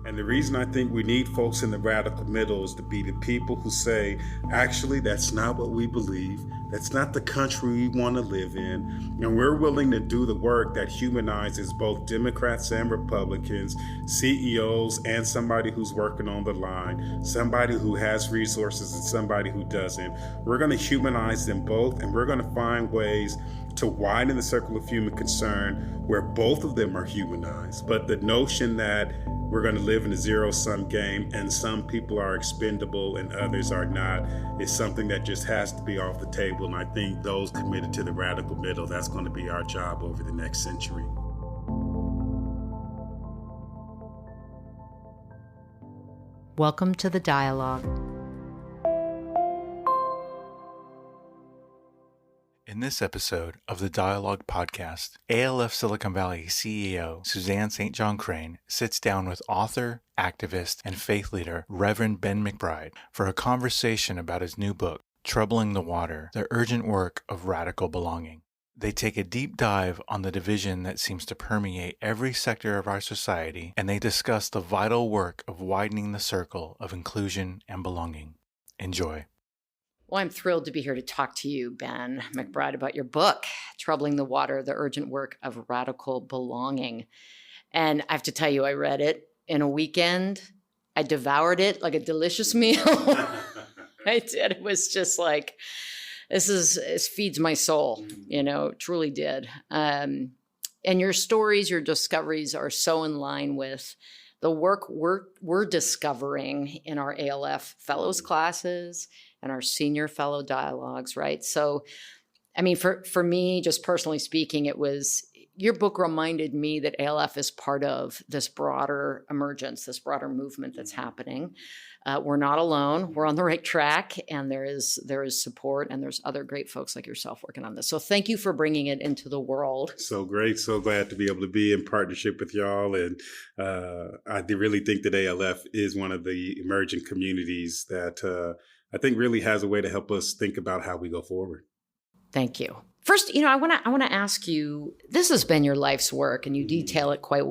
And the reason I think we need folks in the radical middle is to be the people who say, actually, that's not what we believe. That's not the country we want to live in. And we're willing to do the work that humanizes both Democrats and Republicans, CEOs and somebody who's working on the line, somebody who has resources and somebody who doesn't. We're going to humanize them both, and we're going to find ways to widen the circle of human concern where both of them are humanized. But the notion that we're going to live in a zero-sum game and some people are expendable and others are not is something that just has to be off the table. And I think those committed to the radical middle, that's going to be our job over the next century. Welcome to the dialogue. In this episode of the Dialogue podcast, ALF Silicon Valley CEO Suzanne St. John Crane sits down with author, activist, and faith leader Reverend Ben McBride for a conversation about his new book, Troubling the Water, The Urgent Work of Radical Belonging. They take a deep dive on the division that seems to permeate every sector of our society, and they discuss the vital work of widening the circle of inclusion and belonging. Enjoy. Well, I'm thrilled to be here to talk to you, Ben McBride, about your book, Troubling the Water, The Urgent Work of Radical Belonging. And I have to tell you, I read it in a weekend. I devoured it like a delicious meal. I did. It was just like, this feeds my soul, truly did. And your stories, your discoveries are so in line with the work we're discovering in our ALF fellows classes and our senior fellow dialogues, right? So, I mean, for me, just personally speaking, your book reminded me that ALF is part of this broader emergence, this broader movement that's happening. We're not alone. We're on the right track, and there is support, and there's other great folks like yourself working on this. So thank you for bringing it into the world. So great. So glad to be able to be in partnership with y'all. And I really think that ALF is one of the emerging communities that I think really has a way to help us think about how we go forward. Thank you. First, I want to ask you, this has been your life's work, and you detail it quite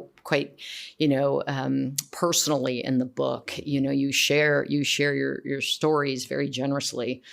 personally in the book. You share your stories very generously.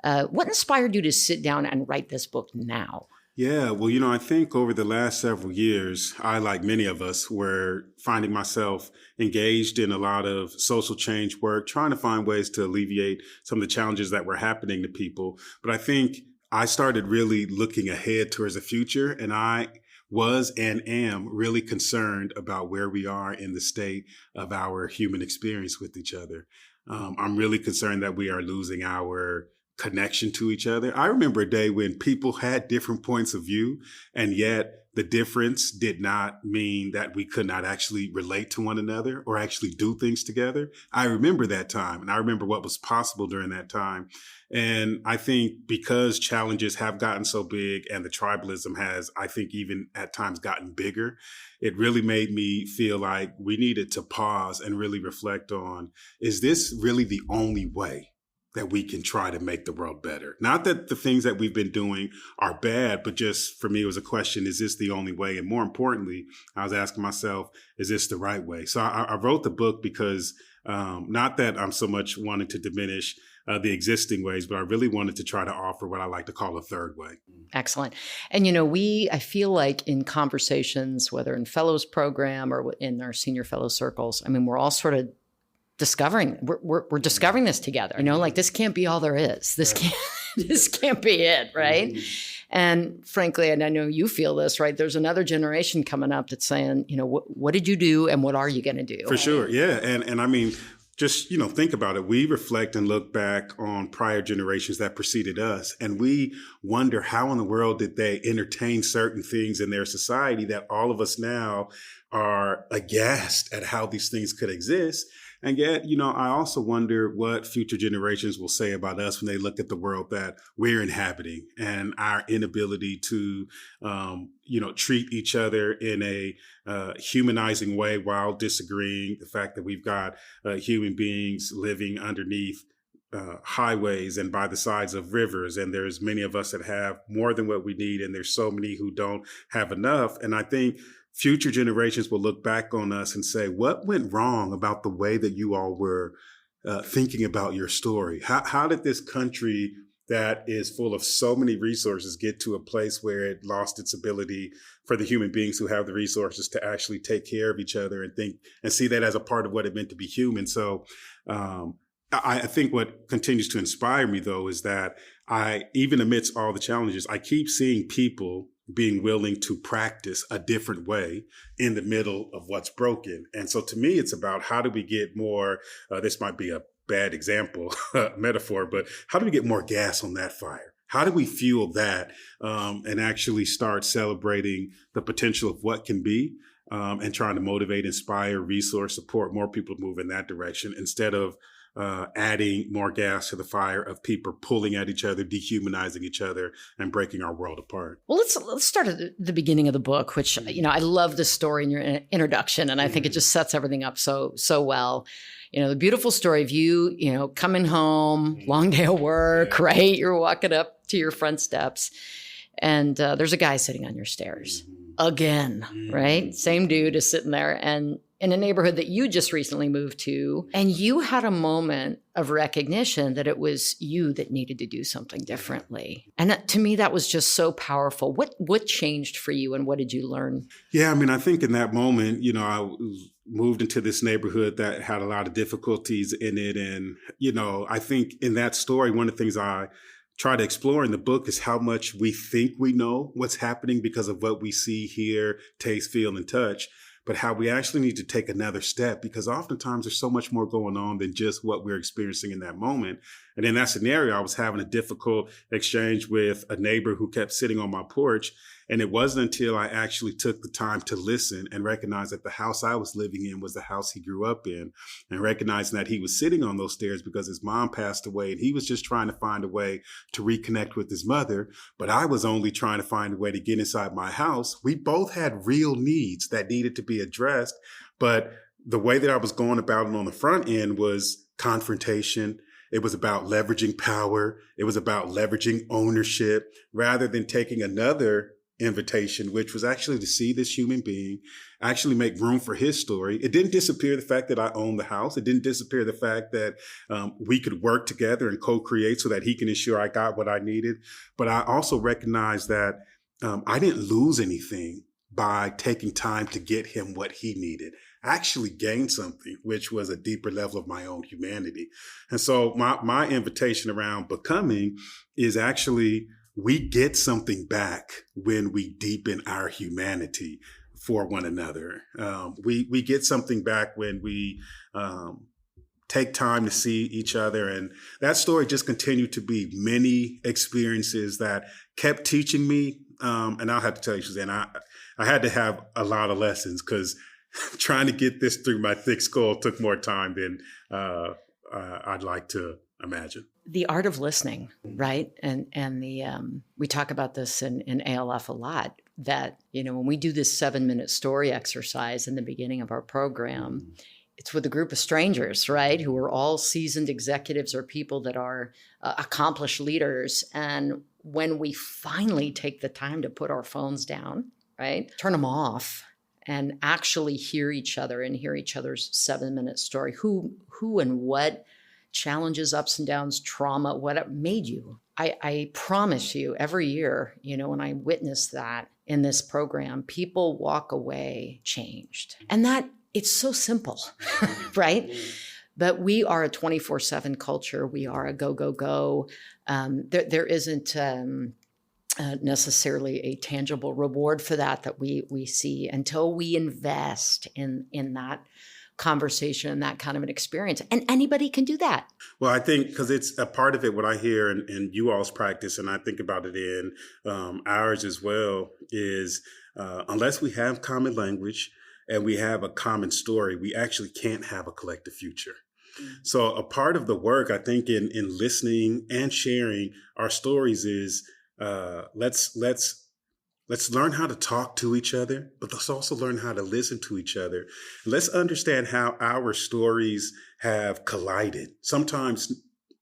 What inspired you to sit down and write this book now? Yeah, well, I think over the last several years, I, like many of us, were finding myself engaged in a lot of social change work, trying to find ways to alleviate some of the challenges that were happening to people. But I think I started really looking ahead towards the future, and I was and am really concerned about where we are in the state of our human experience with each other. I'm really concerned that we are losing our connection to each other. I remember a day when people had different points of view, and yet the difference did not mean that we could not actually relate to one another or actually do things together. I remember that time, and I remember what was possible during that time. And I think because challenges have gotten so big and the tribalism has, I think, even at times gotten bigger, it really made me feel like we needed to pause and really reflect on, is this really the only way that we can try to make the world better? Not that the things that we've been doing are bad, but just for me, it was a question, is this the only way? And more importantly, I was asking myself, is this the right way? So I wrote the book because not that I'm so much wanting to diminish the existing ways, but I really wanted to try to offer what I like to call a third way. Excellent. And, I feel like in conversations, whether in fellows program or in our senior fellow circles, we're all sort of discovering, we're discovering this together, like this can't be all there is. This can't be it. Right. Mm-hmm. And frankly, and I know you feel this, right? There's another generation coming up that's saying, what did you do and what are you going to do? For sure. Yeah. And just, think about it. We reflect and look back on prior generations that preceded us, and we wonder how in the world did they entertain certain things in their society that all of us now are aghast at how these things could exist. And yet, I also wonder what future generations will say about us when they look at the world that we're inhabiting and our inability to, treat each other in a humanizing way while disagreeing. The fact that we've got human beings living underneath highways and by the sides of rivers, and there's many of us that have more than what we need, and there's so many who don't have enough. And I think future generations will look back on us and say, what went wrong about the way that you all were thinking about your story? How did this country that is full of so many resources get to a place where it lost its ability for the human beings who have the resources to actually take care of each other and think and see that as a part of what it meant to be human? So I think what continues to inspire me, though, is that even amidst all the challenges, I keep seeing people being willing to practice a different way in the middle of what's broken. And so to me, it's about how do we get more, this might be a bad example, metaphor, but how do we get more gas on that fire? How do we fuel that and actually start celebrating the potential of what can be and trying to motivate, inspire, resource, support more people to move in that direction instead of adding more gas to the fire of people pulling at each other, dehumanizing each other, and breaking our world apart. Well, let's start at the beginning of the book, which, I love the story in your introduction, and I think it just sets everything up so well. The beautiful story of you, coming home, long day of work, right? You're walking up to your front steps, and there's a guy sitting on your stairs again, right? Same dude is sitting there, and in a neighborhood that you just recently moved to, and you had a moment of recognition that it was you that needed to do something differently. And to me, that was just so powerful. What changed for you, and what did you learn? Yeah, I think in that moment, I moved into this neighborhood that had a lot of difficulties in it. And, I think in that story, one of the things I try to explore in the book is how much we think we know what's happening because of what we see, hear, taste, feel, and touch, but how we actually need to take another step because oftentimes there's so much more going on than just what we're experiencing in that moment. And in that scenario, I was having a difficult exchange with a neighbor who kept sitting on my porch. And it wasn't until I actually took the time to listen and recognize that the house I was living in was the house he grew up in, and recognizing that he was sitting on those stairs because his mom passed away and he was just trying to find a way to reconnect with his mother. But I was only trying to find a way to get inside my house. We both had real needs that needed to be addressed. But the way that I was going about it on the front end was confrontation. It was about leveraging power. It was about leveraging ownership rather than taking another invitation, which was actually to see this human being, actually make room for his story. It didn't disappear the fact that I owned the house. It didn't disappear the fact that we could work together and co-create so that he can ensure I got what I needed. But I also recognized that I didn't lose anything by taking time to get him what he needed. I actually gained something, which was a deeper level of my own humanity. And so my invitation around becoming is actually we get something back when we deepen our humanity for one another. We get something back when we take time to see each other. And that story just continued to be many experiences that kept teaching me. And I'll have to tell you, Suzanne, I had to have a lot of lessons because trying to get this through my thick skull took more time than I'd like to imagine. The art of listening, right? And we talk about this in ALF a lot, that, when we do this 7-minute story exercise in the beginning of our program, it's with a group of strangers, right? Who are all seasoned executives or people that are accomplished leaders. And when we finally take the time to put our phones down, right? Turn them off and actually hear each other and hear each other's 7-minute story. Who and what challenges, ups and downs, trauma, what made you. I promise you every year, when I witness that in this program, people walk away changed. And that it's so simple, right? But we are a 24/7 culture. We are a go, go, go. There isn't necessarily a tangible reward for that we see until we invest in that conversation and that kind of an experience. And anybody can do that. Well, I think because it's a part of it, what I hear in you all's practice, and I think about it in ours as well, is unless we have common language and we have a common story, we actually can't have a collective future. So a part of the work, I think, in listening and sharing our stories is let's learn how to talk to each other, but let's also learn how to listen to each other. Let's understand how our stories have collided, sometimes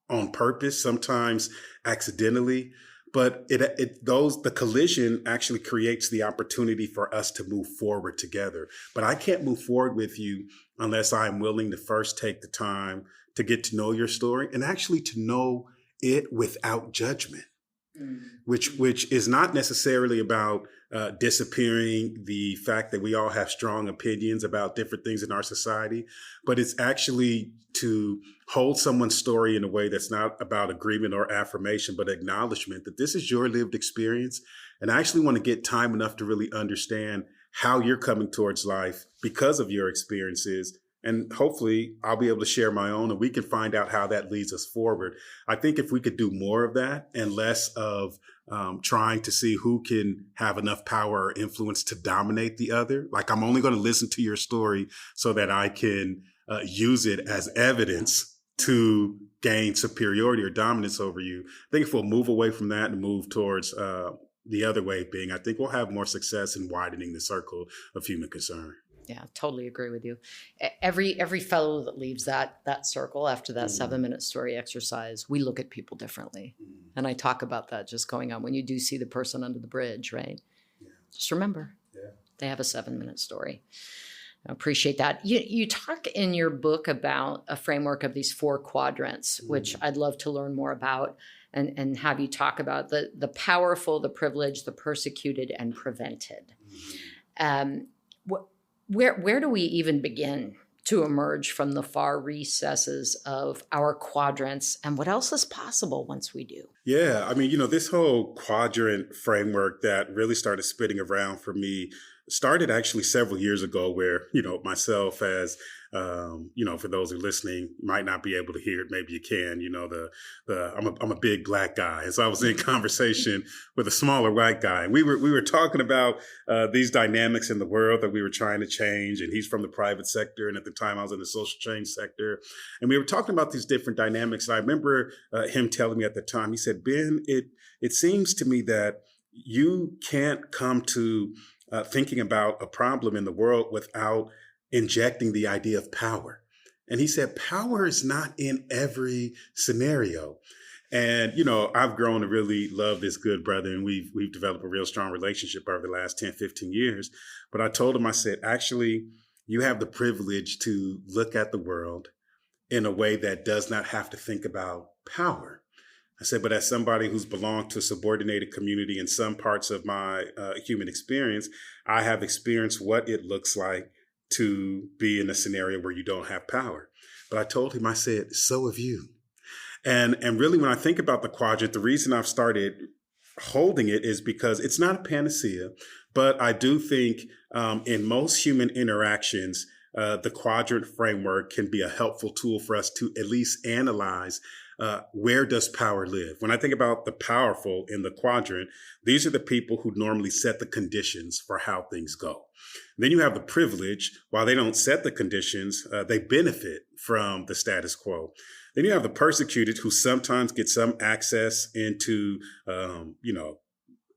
on purpose, sometimes accidentally. but the collision actually creates the opportunity for us to move forward together. But I can't move forward with you unless I'm willing to first take the time to get to know your story and actually to know it without judgment, which is not necessarily about disappearing the fact that we all have strong opinions about different things in our society, but it's actually to hold someone's story in a way that's not about agreement or affirmation, but acknowledgement that this is your lived experience. And I actually want to get time enough to really understand how you're coming towards life because of your experiences. And hopefully I'll be able to share my own and we can find out how that leads us forward. I think if we could do more of that and less of trying to see who can have enough power or influence to dominate the other, like I'm only going to listen to your story so that I can use it as evidence to gain superiority or dominance over you. I think if we'll move away from that and move towards the other way being, I think we'll have more success in widening the circle of human concern. Yeah, totally agree with you. Every fellow that leaves that circle after that 7-minute story exercise, we look at people differently. And I talk about that just going on when you do see the person under the bridge, right? Yeah. Just remember, they have a 7-minute story. I appreciate that. You talk in your book about a framework of these 4 quadrants, which I'd love to learn more about and have you talk about the powerful, the privileged, the persecuted, and prevented. Where do we even begin to emerge from the far recesses of our quadrants, and what else is possible once we do? Yeah, I mean, this whole quadrant framework that really started spinning around for me started actually several years ago where, myself as, for those who are listening, might not be able to hear it. Maybe you can, I'm a big black guy. And so I was in conversation with a smaller white guy. And we were talking about these dynamics in the world that we were trying to change. And he's from the private sector. And at the time I was in the social change sector. And we were talking about these different dynamics. And I remember him telling me at the time, he said, Ben, it seems to me that you can't come to thinking about a problem in the world without injecting the idea of power. And he said, power is not in every scenario. And, I've grown to really love this good brother, and we've developed a real strong relationship over the last 10, 15 years. But I told him, I said, actually, you have the privilege to look at the world in a way that does not have to think about power. I said, but as somebody who's belonged to a subordinated community in some parts of my human experience, I have experienced what it looks like to be in a scenario where you don't have power. But I told him, I said, so have you. And really, when I think about the quadrant, the reason I've started holding it is because it's not a panacea, but I do think in most human interactions, the quadrant framework can be a helpful tool for us to at least analyze where does power live? When I think about the powerful in the quadrant, these are the people who normally set the conditions for how things go. Then you have the privileged. While they don't set the conditions, they benefit from the status quo. Then you have the persecuted, who sometimes get some access into,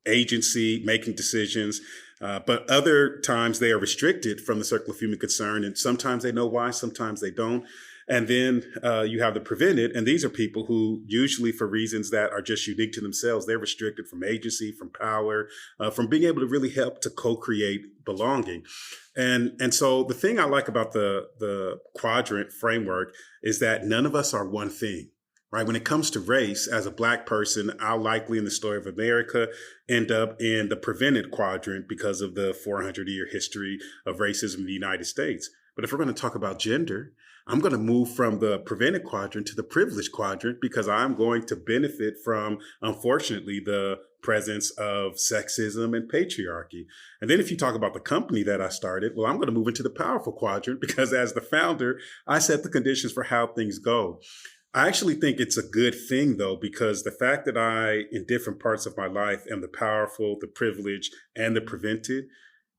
agency, making decisions. But other times they are restricted from the circle of human concern. And sometimes they know why, sometimes they don't. And then you have the prevented. And these are people who usually, for reasons that are just unique to themselves, they're restricted from agency, from power, from being able to really help to co-create belonging. And so the thing I like about the quadrant framework is that none of us are one thing. Right. When it comes to race, as a Black person, I'll likely in the story of America end up in the prevented quadrant because of the 400-year history of racism in the United States. But if we're going to talk about gender, I'm going to move from the prevented quadrant to the privileged quadrant because I'm going to benefit from, unfortunately, the presence of sexism and patriarchy. And then if you talk about the company that I started, well, I'm going to move into the powerful quadrant because as the founder, I set the conditions for how things go. I actually think it's a good thing, though, because the fact that I, in different parts of my life, am the powerful, the privileged, and the prevented,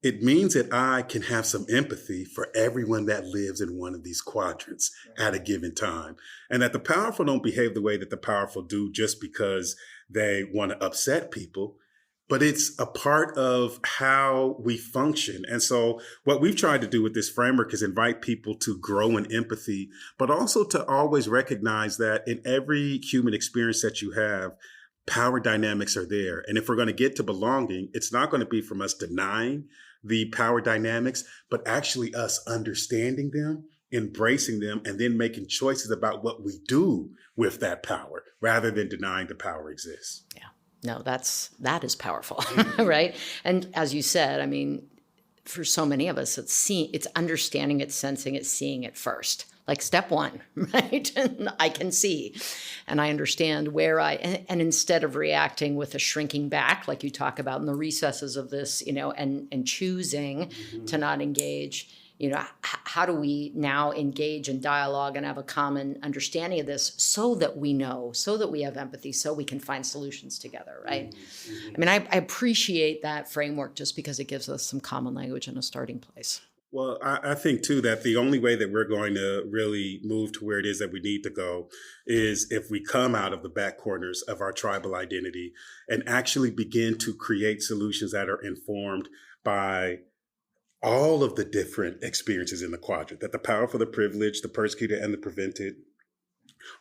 it means that I can have some empathy for everyone that lives in one of these quadrants at a given time. And that the powerful don't behave the way that the powerful do just because they want to upset people, but it's a part of how we function. And so what we've tried to do with this framework is invite people to grow in empathy, but also to always recognize that in every human experience that you have, power dynamics are there. And if we're going to get to belonging, it's not going to be from us denying the power dynamics, but actually us understanding them, embracing them, and then making choices about what we do with that power rather than denying the power exists. Yeah. No, that is powerful, right? And as you said, I mean, for so many of us, it's understanding it, sensing it, seeing it first. Like step one, right? And I can see and I understand and instead of reacting with a shrinking back, like you talk about in the recesses of this, and choosing to not engage, how do we now engage in dialogue and have a common understanding of this so that we know, so that we have empathy, so we can find solutions together, right? I mean, I appreciate that framework just because it gives us some common language and a starting place. Well, I think, too, that the only way that we're going to really move to where it is that we need to go is if we come out of the back corners of our tribal identity and actually begin to create solutions that are informed by all of the different experiences in the quadrant, that the powerful, the privileged, the persecuted, and the prevented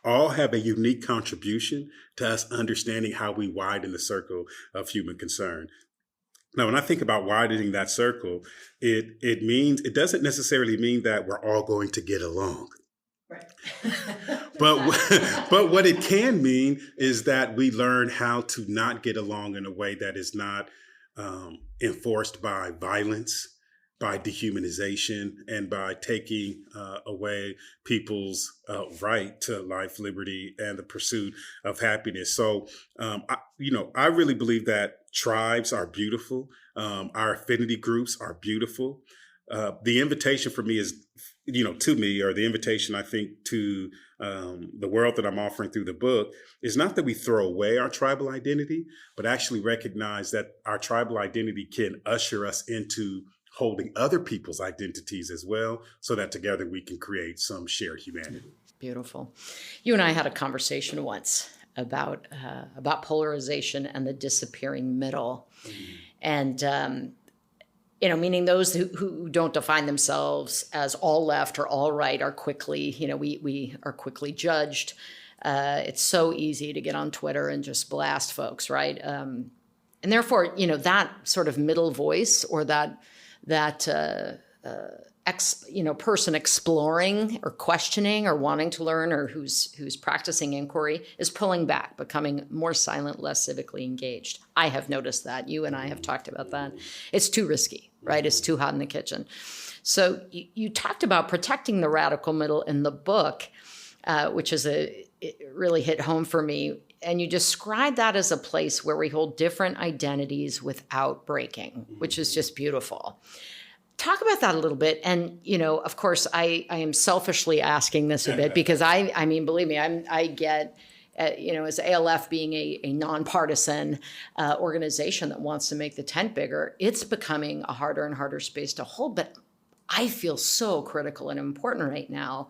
all have a unique contribution to us understanding how we widen the circle of human concern. Now, when I think about widening that circle, it doesn't necessarily mean that we're all going to get along. Right. but what it can mean is that we learn how to not get along in a way that is not enforced by violence, by dehumanization, and by taking away people's right to life, liberty, and the pursuit of happiness. So, I really believe that tribes are beautiful. Our affinity groups are beautiful. The invitation for me is, to me, or the invitation I think to the world that I'm offering through the book is not that we throw away our tribal identity, but actually recognize that our tribal identity can usher us into holding other people's identities as well, so that together we can create some shared humanity. Beautiful. You and I had a conversation once about polarization and the disappearing middle. And, meaning those who don't define themselves as all left or all right are quickly, we are quickly judged. It's so easy to get on Twitter and just blast folks, right? And therefore, that sort of middle voice or that person exploring or questioning or wanting to learn or who's practicing inquiry is pulling back, becoming more silent, less civically engaged. I have noticed that. You and I have talked about that. It's too risky, right? It's too hot in the kitchen. So you talked about protecting the radical middle in the book, which it really hit home for me. And you describe that as a place where we hold different identities without breaking, which is just beautiful. Talk about that a little bit. And, of course, I am selfishly asking this a bit because I mean, believe me, I get, as ALF being a nonpartisan organization that wants to make the tent bigger, it's becoming a harder and harder space to hold. But I feel so critical and important right now.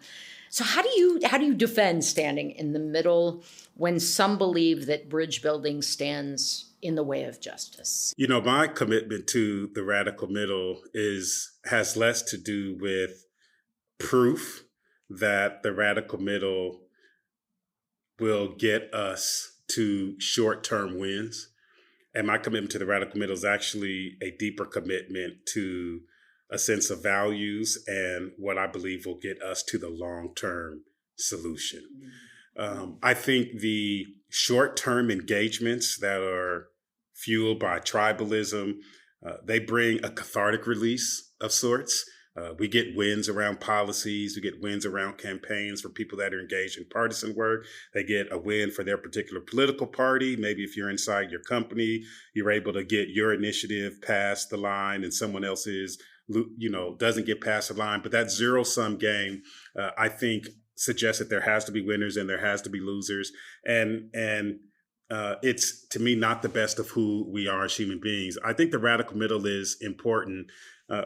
So how do you defend standing in the middle when some believe that bridge building stands in the way of justice? My commitment to the radical middle has less to do with proof that the radical middle will get us to short-term wins. And my commitment to the radical middle is actually a deeper commitment to a sense of values and what I believe will get us to the long-term solution. I think the short-term engagements that are fueled by tribalism, they bring a cathartic release of sorts. We get wins around policies. We get wins around campaigns for people that are engaged in partisan work. They get a win for their particular political party. Maybe if you're inside your company, you're able to get your initiative past the line and someone else's doesn't get past the line. But that zero-sum game, I think, suggests that there has to be winners and there has to be losers. And it's, to me, not the best of who we are as human beings. I think the radical middle is important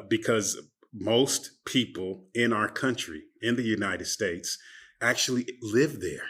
because most people in our country, in the United States, actually live there.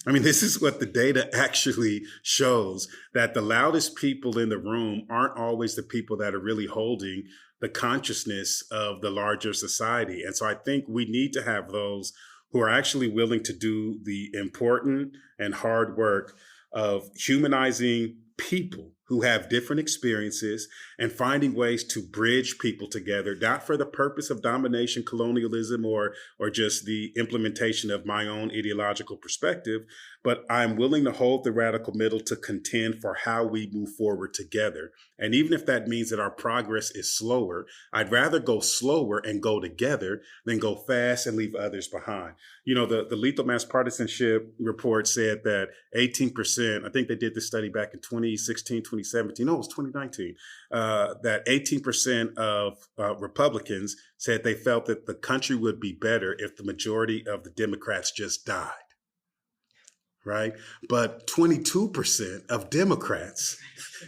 I mean, this is what the data actually shows, that the loudest people in the room aren't always the people that are really holding the consciousness of the larger society. And so I think we need to have those who are actually willing to do the important and hard work of humanizing people who have different experiences and finding ways to bridge people together, not for the purpose of domination, colonialism, or just the implementation of my own ideological perspective, but I'm willing to hold the radical middle to contend for how we move forward together. And even if that means that our progress is slower, I'd rather go slower and go together than go fast and leave others behind. You know, the Lethal Mass Partisanship report said that 18%, I think they did this study back in 2016, 2017, no, it was 2019, that 18% of Republicans said they felt that the country would be better if the majority of the Democrats just died. Right? But 22% of Democrats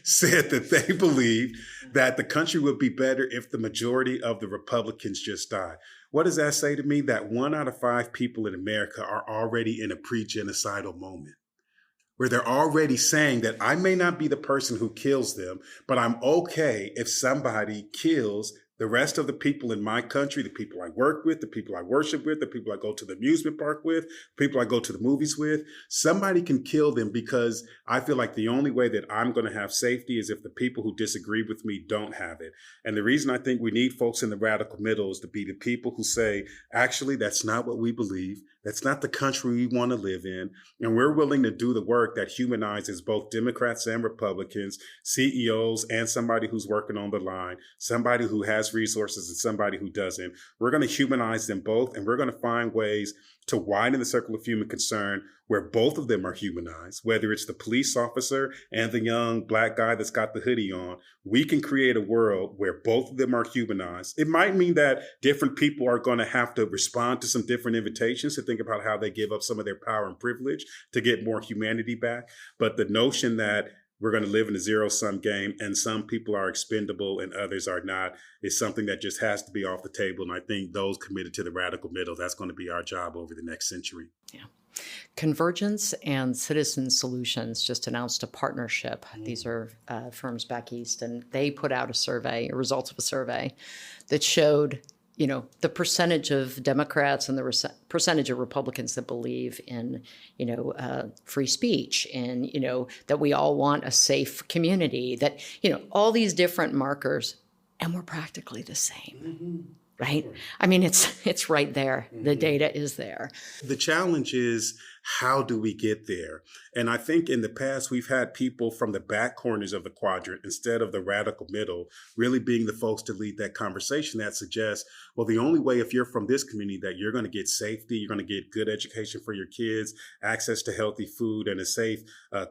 said that they believed that the country would be better if the majority of the Republicans just died. What does that say to me? That 1 out of 5 people in America are already in a pre-genocidal moment, where they're already saying that I may not be the person who kills them, but I'm okay if somebody kills the rest of the people in my country, the people I work with, the people I worship with, the people I go to the amusement park with, the people I go to the movies with. Somebody can kill them because I feel like the only way that I'm going to have safety is if the people who disagree with me don't have it. And the reason I think we need folks in the radical middle is to be the people who say, actually, that's not what we believe. That's not the country we want to live in. And we're willing to do the work that humanizes both Democrats and Republicans, CEOs and somebody who's working on the line, somebody who has resources and somebody who doesn't. We're going to humanize them both, and we're going to find ways to widen the circle of human concern where both of them are humanized, whether it's the police officer and the young Black guy that's got the hoodie on. We can create a world where both of them are humanized. It might mean that different people are going to have to respond to some different invitations to think about how they give up some of their power and privilege to get more humanity back. But the notion that we're going to live in a zero-sum game and some people are expendable and others are not is something that just has to be off the table. And I think those committed to the radical middle, that's going to be our job over the next century. Yeah. Convergence and Citizen Solutions just announced a partnership. These are firms back east, and they put out a survey, results of a survey that showed, you know, the percentage of Democrats and the percentage of Republicans that believe in, you know, free speech and, you know, that we all want a safe community, that, you know, all these different markers, and we're practically the same. Mm-hmm. Right? I mean, it's right there. Mm-hmm. The data is there. The challenge is, how do we get there? And I think in the past, we've had people from the back corners of the quadrant, instead of the radical middle, really being the folks to lead that conversation that suggests, well, the only way if you're from this community that you're going to get safety, you're going to get good education for your kids, access to healthy food and a safe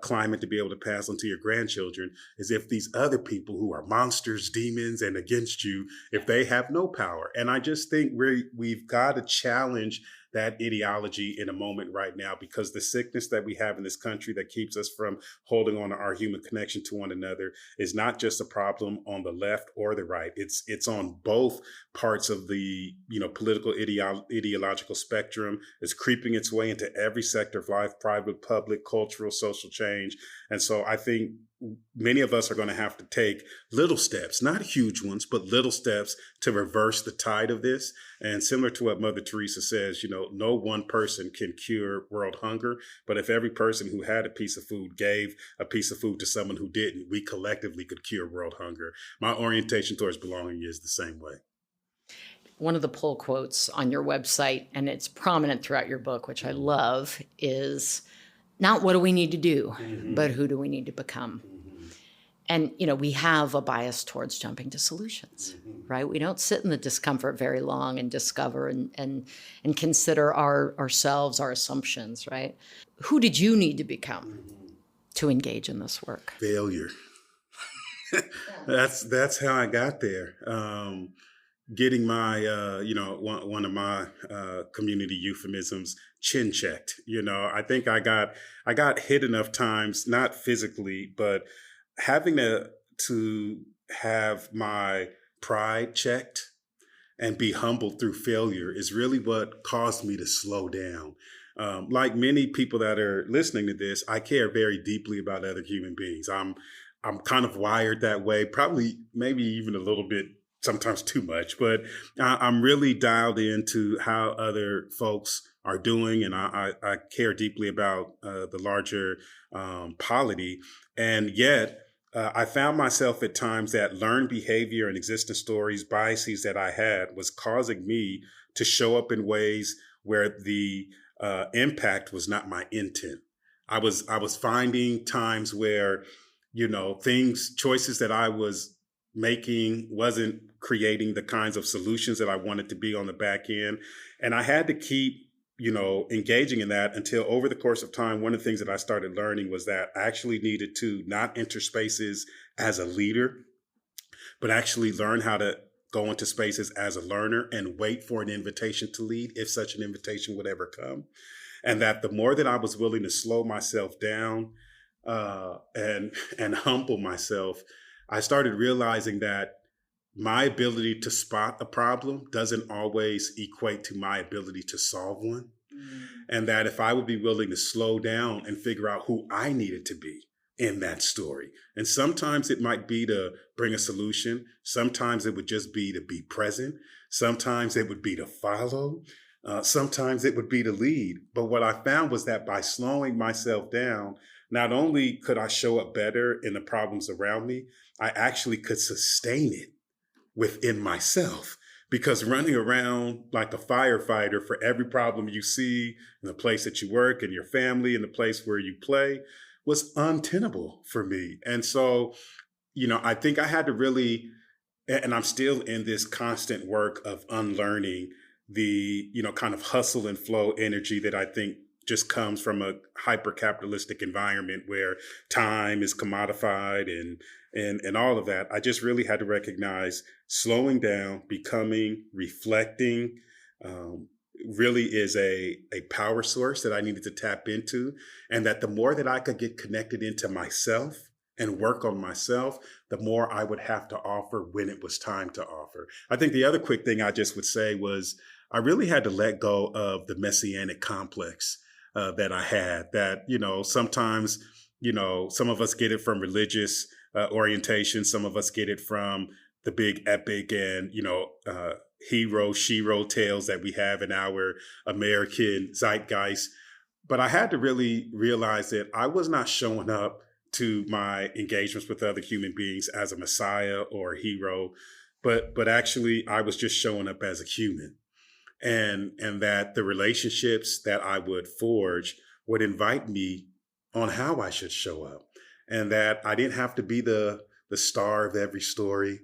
climate to be able to pass on to your grandchildren, is if these other people who are monsters, demons, and against you, if they have no power. And I just think we've got to challenge that ideology in a moment right now, because the sickness that we have in this country that keeps us from holding on to our human connection to one another is not just a problem on the left or the right. It's on both parts of the, you know, political ideological spectrum. It's creeping its way into every sector of life, private, public, cultural, social change. And so I think many of us are going to have to take little steps, not huge ones, but little steps to reverse the tide of this. And similar to what Mother Teresa says, you know, no one person can cure world hunger, but if every person who had a piece of food gave a piece of food to someone who didn't, we collectively could cure world hunger. My orientation towards belonging is the same way. One of the pull quotes on your website, and it's prominent throughout your book, which I love, is not what do we need to do, mm-hmm. but who do we need to become? Mm-hmm. And, you know, we have a bias towards jumping to solutions, mm-hmm. right? We don't sit in the discomfort very long and discover and consider ourselves, our assumptions, right? Who did you need to become mm-hmm. to engage in this work? Failure. That's how I got there. Getting my, one of my community euphemisms, chin checked. You know, I think I got hit enough times, not physically, but having to have my pride checked and be humbled through failure is really what caused me to slow down. Like many people that are listening to this, I care very deeply about other human beings. I'm kind of wired that way, probably maybe even a little bit sometimes too much, but I'm really dialed into how other folks are doing. And I care deeply about the larger polity. And yet, I found myself at times that learned behavior and existing stories, biases that I had was causing me to show up in ways where the impact was not my intent. I was finding times where, choices that I was making wasn't creating the kinds of solutions that I wanted to be on the back end. And I had to keep, engaging in that until over the course of time, one of the things that I started learning was that I actually needed to not enter spaces as a leader, but actually learn how to go into spaces as a learner and wait for an invitation to lead, if such an invitation would ever come. And that the more that I was willing to slow myself down and humble myself, I started realizing that my ability to spot a problem doesn't always equate to my ability to solve one. And that if I would be willing to slow down and figure out who I needed to be in that story. And sometimes it might be to bring a solution. Sometimes it would just be to be present. Sometimes it would be to follow. Sometimes it would be to lead. But what I found was that by slowing myself down, not only could I show up better in the problems around me, I actually could sustain it within myself. Because running around like a firefighter for every problem you see in the place that you work, in your family, in the place where you play, was untenable for me. And so, I think I had to really, and I'm still in this constant work of unlearning the, kind of hustle and flow energy that I think just comes from a hyper-capitalistic environment where time is commodified and all of that. I just really had to recognize slowing down, becoming, reflecting, really is a power source that I needed to tap into. And that the more that I could get connected into myself and work on myself, the more I would have to offer when it was time to offer. I think the other quick thing I just would say was I really had to let go of the messianic complex that I had, that, sometimes, some of us get it from religious orientation. Some of us get it from the big epic and, hero, shero tales that we have in our American zeitgeist. But I had to really realize that I was not showing up to my engagements with other human beings as a messiah or a hero, but actually I was just showing up as a human. And that the relationships that I would forge would invite me on how I should show up. And that I didn't have to be the star of every story.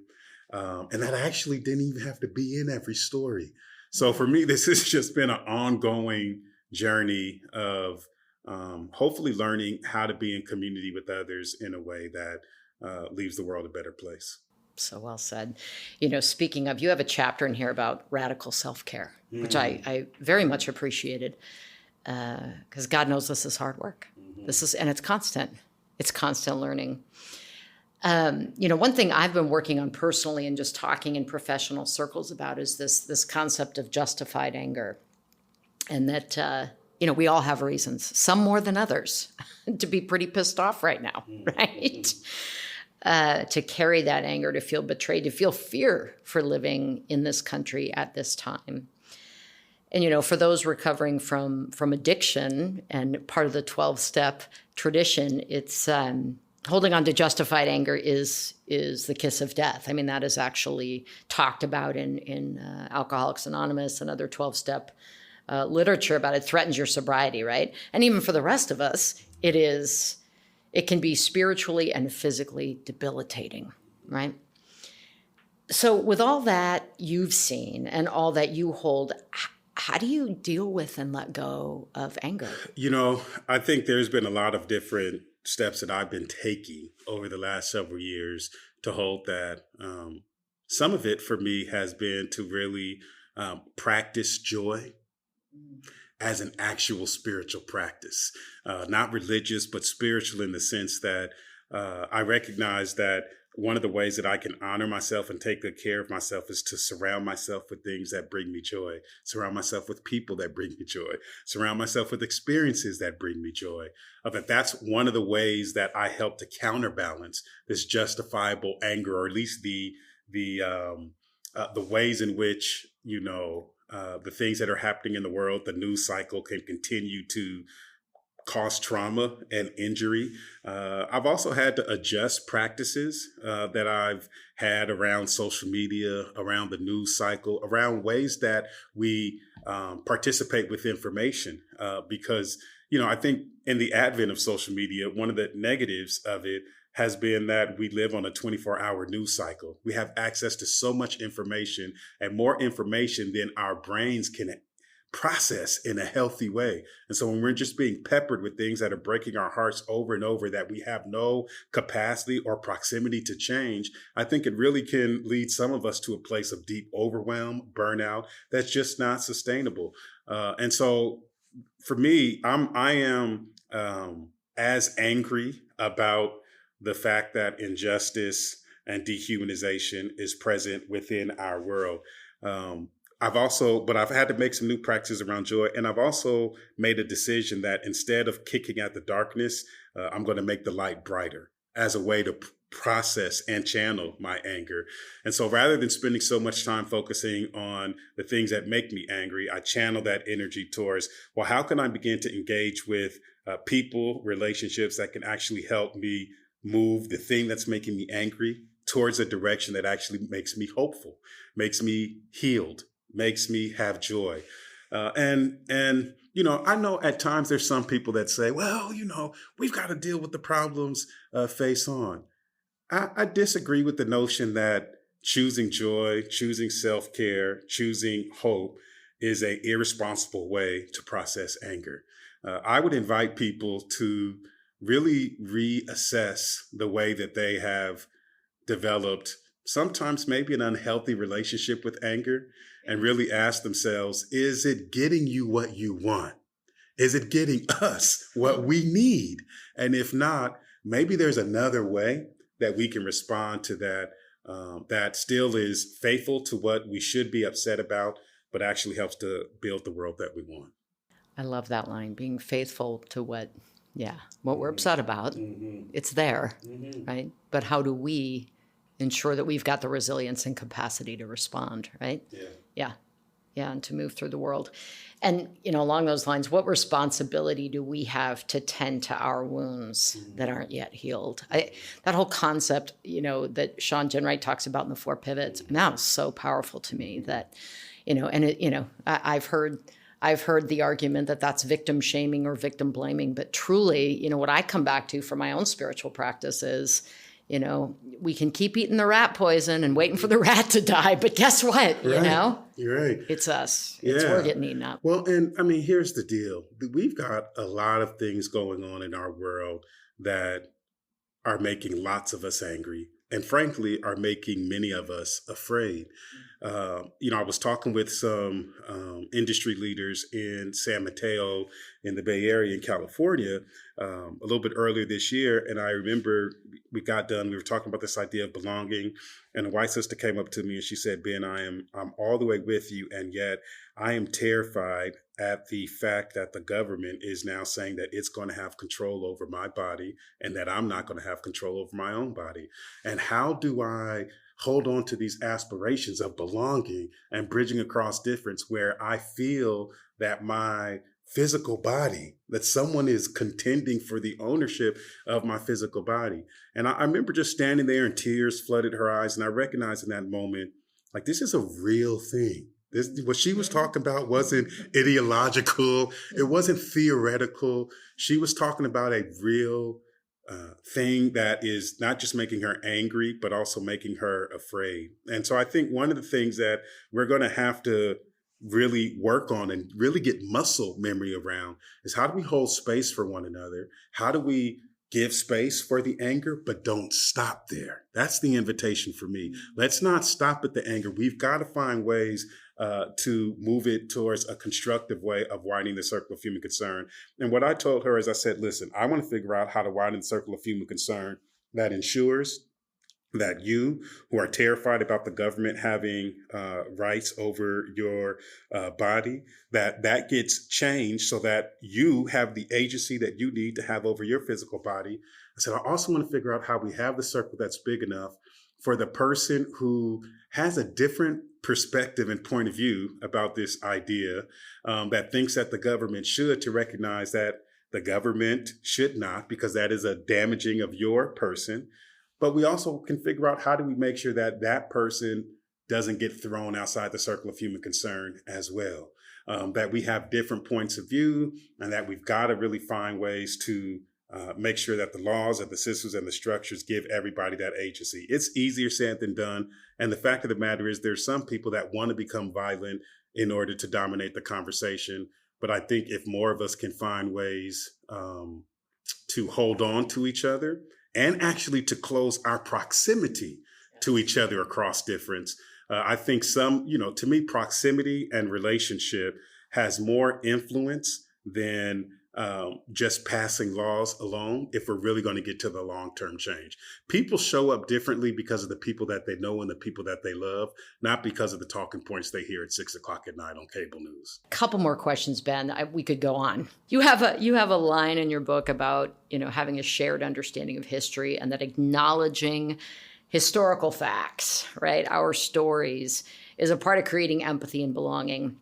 And that I actually didn't even have to be in every story. So for me, this has just been an ongoing journey of hopefully learning how to be in community with others in a way that leaves the world a better place. So well said. Speaking of, you have a chapter in here about radical self-care, which I very much appreciated because God knows this is hard work. And it's constant. It's constant learning. One thing I've been working on personally and just talking in professional circles about is this concept of justified anger. And that, we all have reasons, some more than others, to be pretty pissed off right now, right? To carry that anger, to feel betrayed, to feel fear for living in this country at this time. And, for those recovering from addiction and part of the 12-step tradition, it's holding on to justified anger is the kiss of death. I mean, that is actually talked about in Alcoholics Anonymous and other 12-step literature about it. Threatens your sobriety, right? And even for the rest of us, it can be spiritually and physically debilitating, right? So with all that you've seen and all that you hold, how do you deal with and let go of anger? I think there's been a lot of different steps that I've been taking over the last several years to hold that. Some of it for me has been to really practice joy as an actual spiritual practice, not religious, but spiritual in the sense that I recognize that one of the ways that I can honor myself and take good care of myself is to surround myself with things that bring me joy, surround myself with people that bring me joy, surround myself with experiences that bring me joy. That's one of the ways that I help to counterbalance this justifiable anger, or at least the the ways in which, the things that are happening in the world, the news cycle can continue to cause trauma and injury. I've also had to adjust practices that I've had around social media, around the news cycle, around ways that we participate with information. Because, I think in the advent of social media, one of the negatives of it has been that we live on a 24-hour news cycle. We have access to so much information and more information than our brains can process in a healthy way. And so when we're just being peppered with things that are breaking our hearts over and over that we have no capacity or proximity to change, I think it really can lead some of us to a place of deep overwhelm, burnout, that's just not sustainable. And so for me, I am as angry about the fact that injustice and dehumanization is present within our world. But I've had to make some new practices around joy. And I've also made a decision that instead of kicking at the darkness, I'm going to make the light brighter as a way to process and channel my anger. And so rather than spending so much time focusing on the things that make me angry, I channel that energy towards, well, how can I begin to engage with people, relationships that can actually help me move the thing that's making me angry towards a direction that actually makes me hopeful, makes me healed, makes me have joy. And I know at times there's some people that say, well, we've got to deal with the problems face on. I disagree with the notion that choosing joy, choosing self-care, choosing hope is an irresponsible way to process anger. I would invite people to really reassess the way that they have developed sometimes maybe an unhealthy relationship with anger and really ask themselves, is it getting you what you want? Is it getting us what we need? And if not, maybe there's another way that we can respond to that that still is faithful to what we should be upset about, but actually helps to build the world that we want. I love that line, being faithful to what we're upset about. Mm-hmm. It's there, mm-hmm. right? But how do we ensure that we've got the resilience and capacity to respond, right? Yeah, and to move through the world. And, along those lines, what responsibility do we have to tend to our wounds that aren't yet healed? That whole concept, that Sean Jenwright talks about in the 4 pivots, and that was so powerful to me that, I've heard the argument that that's victim shaming or victim blaming, but truly, what I come back to for my own spiritual practice is, we can keep eating the rat poison and waiting for the rat to die, but guess what? Right. You're right. It's us. We're getting eaten up. Well, and here's the deal. We've got a lot of things going on in our world that are making lots of us angry and frankly are making many of us afraid. I was talking with some industry leaders in San Mateo in the Bay Area in California a little bit earlier this year. And I remember we got done, we were talking about this idea of belonging. And a white sister came up to me and she said, Ben, I'm all the way with you. And yet I am terrified at the fact that the government is now saying that it's going to have control over my body and that I'm not going to have control over my own body. And how do I hold on to these aspirations of belonging and bridging across difference where I feel that my physical body, that someone is contending for the ownership of my physical body. And I remember just standing there and tears flooded her eyes. And I recognized in that moment, like, this is a real thing. What she was talking about wasn't ideological. It wasn't theoretical. She was talking about a real thing that is not just making her angry, but also making her afraid. And so I think one of the things that we're going to have to really work on and really get muscle memory around is how do we hold space for one another? How do we give space for the anger, but don't stop there? That's the invitation for me. Let's not stop at the anger. We've got to find ways to move it towards a constructive way of widening the circle of human concern. And what I told her is I said, listen, I want to figure out how to widen the circle of human concern that ensures that you, who are terrified about the government having rights over your body, that gets changed so that you have the agency that you need to have over your physical body. I said, I also want to figure out how we have the circle that's big enough for the person who has a different perspective and point of view about this idea, that thinks that the government should, to recognize that the government should not, because that is a damaging of your person. But we also can figure out, how do we make sure that that person doesn't get thrown outside the circle of human concern as well? That we have different points of view, and that we've got to really find ways to make sure that the laws and the systems and the structures give everybody that agency. It's easier said than done. And the fact of the matter is, there's some people that want to become violent in order to dominate the conversation. But I think if more of us can find ways to hold on to each other, and actually to close our proximity to each other across difference, I think to me, proximity and relationship has more influence than just passing laws alone, if we're really going to get to the long-term change. People show up differently because of the people that they know and the people that they love, not because of the talking points they hear at 6 o'clock at night on cable news. A couple more questions, Ben. We could go on. You have a line in your book about, having a shared understanding of history, and that acknowledging historical facts, right, our stories, is a part of creating empathy and belonging.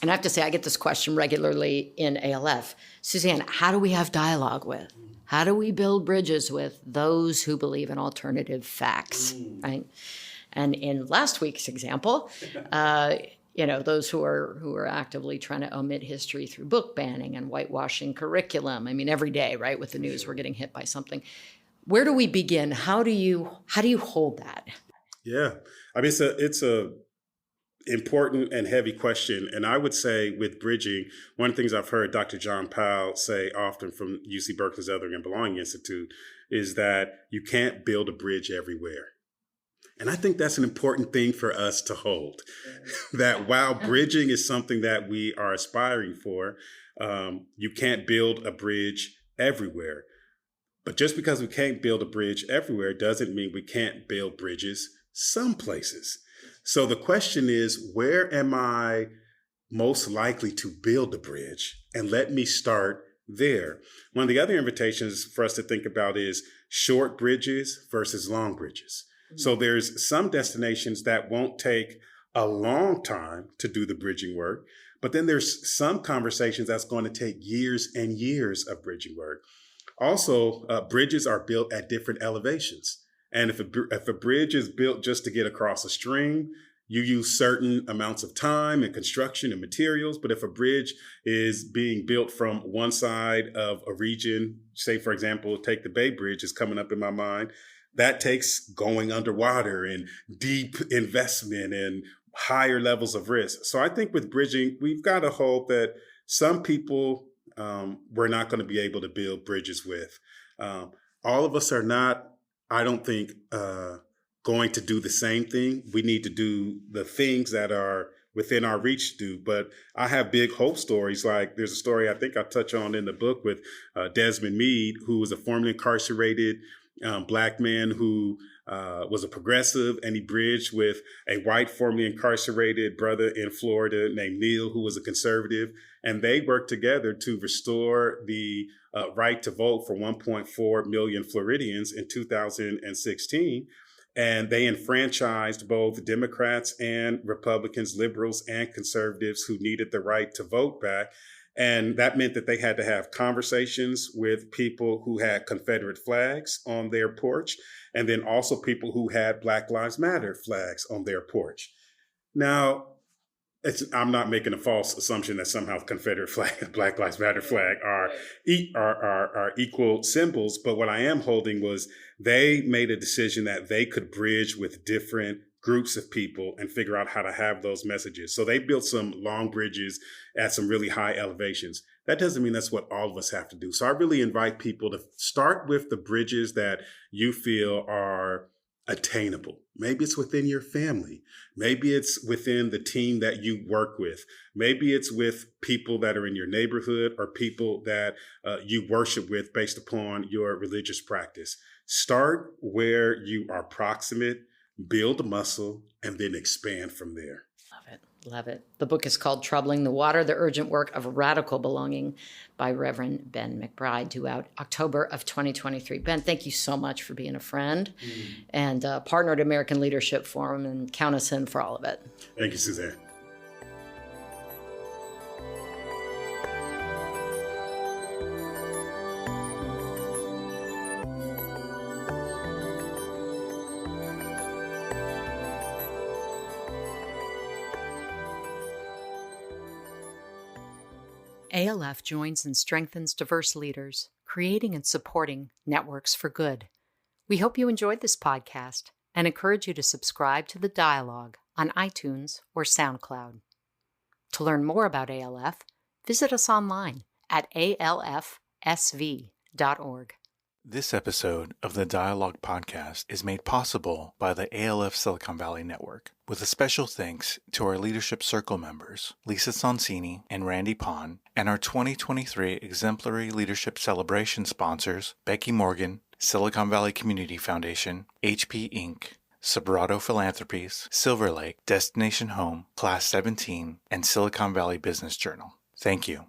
And I have to say, I get this question regularly in ALF. Suzanne, how do we have dialogue with? How do we build bridges with those who believe in alternative facts, right? And in last week's example, those who are actively trying to omit history through book banning and whitewashing curriculum. I mean, every day, right, with the news, we're getting hit by something. Where do we begin? How do you hold that? Yeah, I mean, it's a important and heavy question. And I would say, with bridging, one of the things I've heard Dr. John Powell say often from UC Berkeley's Othering and Belonging Institute is that you can't build a bridge everywhere. And I think that's an important thing for us to hold, that while bridging is something that we are aspiring for, you can't build a bridge everywhere. But just because we can't build a bridge everywhere doesn't mean we can't build bridges some places. So the question is, where am I most likely to build a bridge? And let me start there. One of the other invitations for us to think about is short bridges versus long bridges. Mm-hmm. So there's some destinations that won't take a long time to do the bridging work, but then there's some conversations that's going to take years and years of bridging work. Also, bridges are built at different elevations. And if a bridge is built just to get across a stream, you use certain amounts of time and construction and materials. But if a bridge is being built from one side of a region, say, for example, take the Bay Bridge is coming up in my mind, that takes going underwater and deep investment and higher levels of risk. So I think with bridging, we've got to hope that some people we're not going to be able to build bridges with. All of us are not, I don't think, going to do the same thing. We need to do the things that are within our reach to do. But I have big hope stories. Like, there's a story I think I touch on in the book with Desmond Meade, who was a formerly incarcerated Black man who was a progressive, and he bridged with a white formerly incarcerated brother in Florida named Neil, who was a conservative. And they worked together to restore the right to vote for 1.4 million Floridians in 2016. And they enfranchised both Democrats and Republicans, liberals and conservatives who needed the right to vote back. And that meant that they had to have conversations with people who had Confederate flags on their porch, and then also people who had Black Lives Matter flags on their porch. Now, I'm not making a false assumption that somehow Confederate flag and Black Lives Matter flag are equal symbols. But what I am holding was they made a decision that they could bridge with different groups of people and figure out how to have those messages. So they built some long bridges at some really high elevations. That doesn't mean that's what all of us have to do. So I really invite people to start with the bridges that you feel are attainable. Maybe it's within your family. Maybe it's within the team that you work with. Maybe it's with people that are in your neighborhood or people that you worship with based upon your religious practice. Start where you are proximate, build muscle, and then expand from there. Love it. The book is called Troubling the Water, the Urgent Work of Radical Belonging by Reverend Ben McBride, due out October of 2023. Ben, thank you so much for being a friend and a partner at American Leadership Forum, and count us in for all of it. Thank you, Suzanne. ALF joins and strengthens diverse leaders, creating and supporting networks for good. We hope you enjoyed this podcast and encourage you to subscribe to The Dialogue on iTunes or SoundCloud. To learn more about ALF, visit us online at alfsv.org. This episode of the Dialogue Podcast is made possible by the ALF Silicon Valley Network, with a special thanks to our Leadership Circle members, Lisa Sonsini and Randy Pond, and our 2023 Exemplary Leadership Celebration sponsors, Becky Morgan, Silicon Valley Community Foundation, HP Inc., Sobrato Philanthropies, Silver Lake, Destination Home, Class 17, and Silicon Valley Business Journal. Thank you.